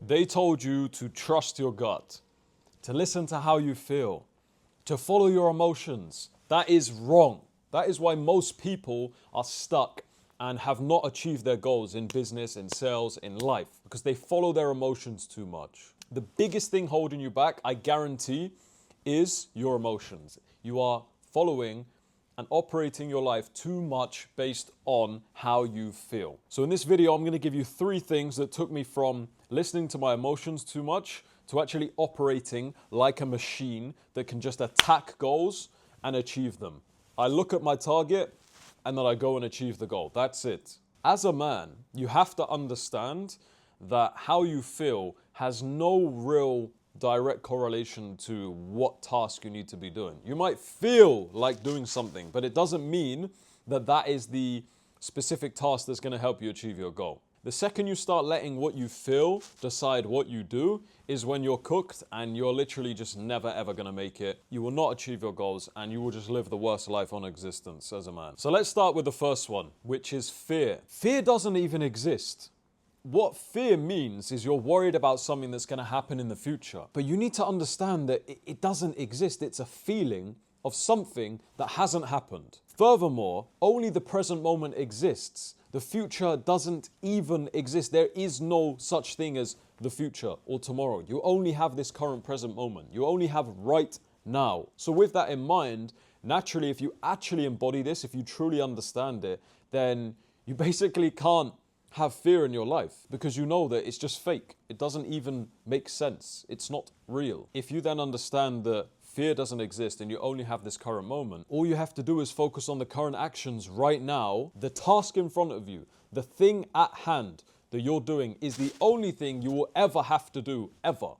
They told you to trust your gut, to listen to how you feel, to follow your emotions. That is wrong. That is why most people are stuck and have not achieved their goals in business, in sales, in life, because they follow their emotions too much. The biggest thing holding you back, I guarantee, is your emotions. You are following and operating your life too much based on how you feel. So in this video, I'm going to give you 3 things that took me from listening to my emotions too much to actually operating like a machine that can just attack goals and achieve them. I look at my target and then I go and achieve the goal. That's it. As a man, you have to understand that how you feel has no real direct correlation to what task you need to be doing. You might feel like doing something, but it doesn't mean that that is the specific task that's going to help you achieve your goal. The second you start letting what you feel decide what you do is when you're cooked and you're literally just never ever going to make it. You will not achieve your goals and you will just live the worst life on existence as a man. So let's start with the first one, which is fear. Fear doesn't even exist. What fear means is you're worried about something that's going to happen in the future. But you need to understand that it doesn't exist. It's a feeling of something that hasn't happened. Furthermore, only the present moment exists. The future doesn't even exist. There is no such thing as the future or tomorrow. You only have this current present moment. You only have right now. So with that in mind, naturally, if you actually embody this, if you truly understand it, then you basically can't have fear in your life because you know that it's just fake. It doesn't even make sense. It's not real. If you then understand that fear doesn't exist and you only have this current moment, all you have to do is focus on the current actions right now. The task in front of you, the thing at hand that you're doing is the only thing you will ever have to do, ever.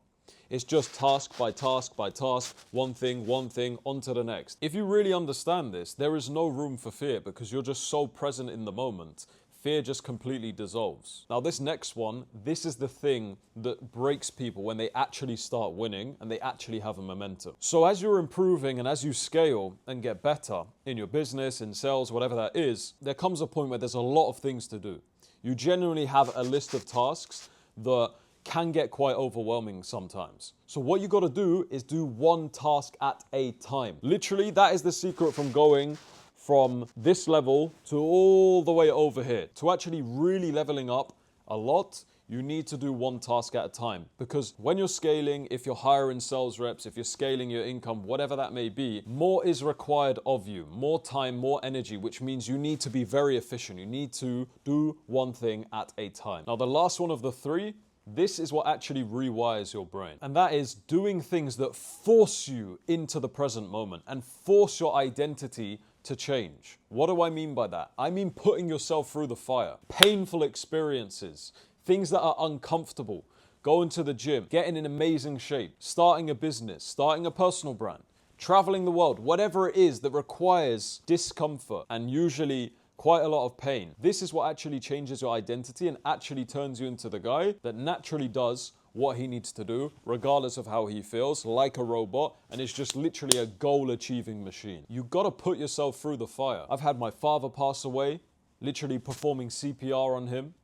It's just task by task by task, one thing, on to the next. If you really understand this, there is no room for fear because you're just so present in the moment. Fear just completely dissolves. Now this next one, this is the thing that breaks people when they actually start winning and they actually have a momentum. So as you're improving and as you scale and get better in your business, in sales, whatever that is, there comes a point where there's a lot of things to do. You generally have a list of tasks that can get quite overwhelming sometimes. So what you got to do is do one task at a time. Literally, that is the secret from going from this level to all the way over here. To actually really leveling up a lot, you need to do one task at a time. Because when you're scaling, if you're hiring sales reps, if you're scaling your income, whatever that may be, more is required of you. More time, more energy, which means you need to be very efficient. You need to do one thing at a time. Now, the last one of the 3, this is what actually rewires your brain. And that is doing things that force you into the present moment and force your identity to change. What do I mean by that? I mean putting yourself through the fire. Painful experiences, things that are uncomfortable, going to the gym, getting in amazing shape, starting a business, starting a personal brand, traveling the world, whatever it is that requires discomfort and usually quite a lot of pain. This is what actually changes your identity and actually turns you into the guy that naturally does what he needs to do, regardless of how he feels, like a robot, and it's just literally a goal-achieving machine. You gotta put yourself through the fire. I've had my father pass away, literally performing CPR on him.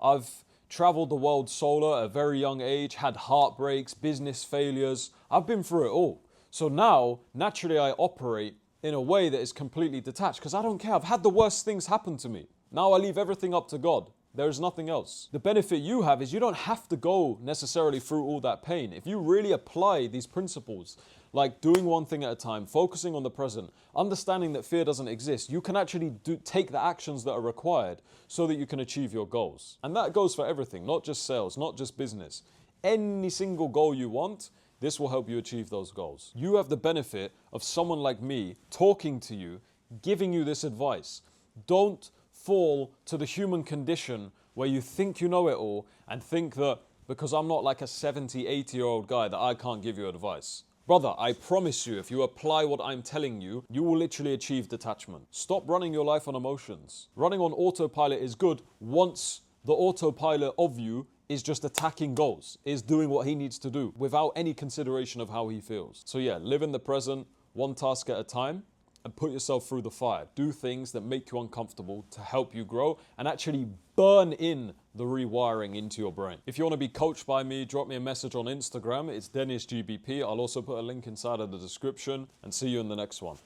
I've traveled the world solo at a very young age, had heartbreaks, business failures. I've been through it all. So now, naturally, I operate in a way that is completely detached because I don't care. I've had the worst things happen to me. Now I leave everything up to God. There is nothing else. The benefit you have is you don't have to go necessarily through all that pain. If you really apply these principles, like doing one thing at a time, focusing on the present, understanding that fear doesn't exist, you can actually take the actions that are required so that you can achieve your goals. And that goes for everything, not just sales, not just business. Any single goal you want, this will help you achieve those goals. You have the benefit of someone like me talking to you, giving you this advice. Don't fall to the human condition where you think you know it all and think that because I'm not like a 70, 80-year-old guy that I can't give you advice. Brother, I promise you, if you apply what I'm telling you, you will literally achieve detachment. Stop running your life on emotions. Running on autopilot is good once the autopilot of you is just attacking goals, is doing what he needs to do without any consideration of how he feels. So yeah, live in the present, one task at a time, and put yourself through the fire. Do things that make you uncomfortable to help you grow and actually burn in the rewiring into your brain. If you want to be coached by me, drop me a message on Instagram. It's DennisGBP. I'll also put a link inside of the description, and see you in the next one.